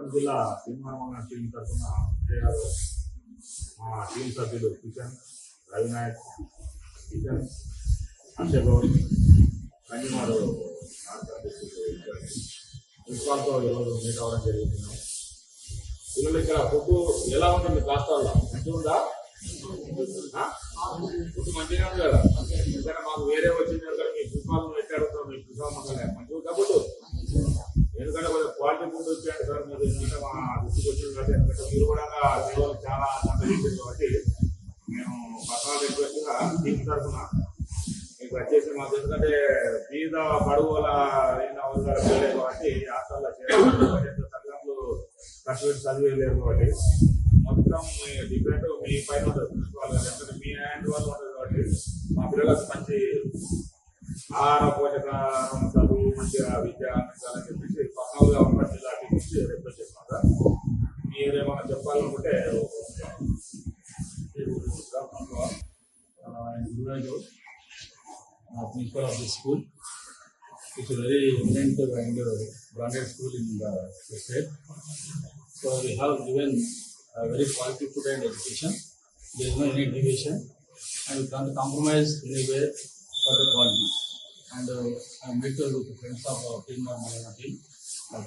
కడప జిల్లా సింహామణ టీం తరఫున మా టీం సభ్యులు కిషన్, రవినాయక్, కిషన్, అక్షయగౌడ్, కన్యమారు ప్రిన్సిపాల్తో ఈరోజు మీట్ అవ్వడం జరుగుతున్నాం. పిల్లలు ఇక్కడ ఫుడ్ ఎలా ఉంటుంది? హాస్టల్లో మంచిగా ఉందా? ఫుడ్ మంచిగా ఉంది కదా? ఎందుకంటే మాకు వేరే వచ్చింది కదా, మీ ప్రిన్సిపాల్ ఎక్కడ అడుగుతాం, మీ ప్రిన్సిపాల్ మంచిగా ఫుడ్ ఎందుకంటే కొంచెం క్వాలిటీ ఫుడ్ వచ్చాయండి సార్. మీరు ఎందుకంటే మా దృష్టికి వచ్చింది కాబట్టి, ఎందుకంటే మీరు కూడా సేవలు చాలా చేశారు కాబట్టి మేము పర్సనల్ రిక్వెస్ట్గా టీం తరఫున మీకు వచ్చేసి మాకు ఎందుకంటే బీద బడుగుల వెళ్ళలేదు కాబట్టి హాస్టల్లో తల్లిదండ్రులు కష్టపెట్టి చదివేయలేరు కాబట్టి మొత్తం డిఫరెంట్ మీ పైన ఉంటుంది ప్రిన్సిపాల్ గారు. ఎందుకంటే మీ హ్యాండ్ వల్ల ఉంటుంది కాబట్టి మా పిల్లలకు మంచి ఆహార పోషకాహారం, చదువు, మంచిగా విద్య అందించాలని చెప్పేసి పర్సనల్గా ఉన్న జిల్లా నుంచి రిక్వెస్ట్ చేస్తున్నాం సార్. మీరు ఏమైనా చెప్పాలనుకుంటే principal of the school. It's a very eminent and branded school in the state. So we have given a very quality food and education. There is no any deviation, and we can't compromise anywhere for the quality. And I met with the friends of our team, Malana team.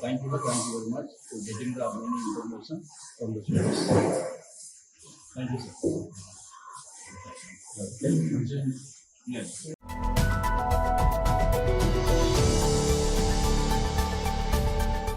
Thank you very much for getting the many information from the students. Thank you, sir. Yes.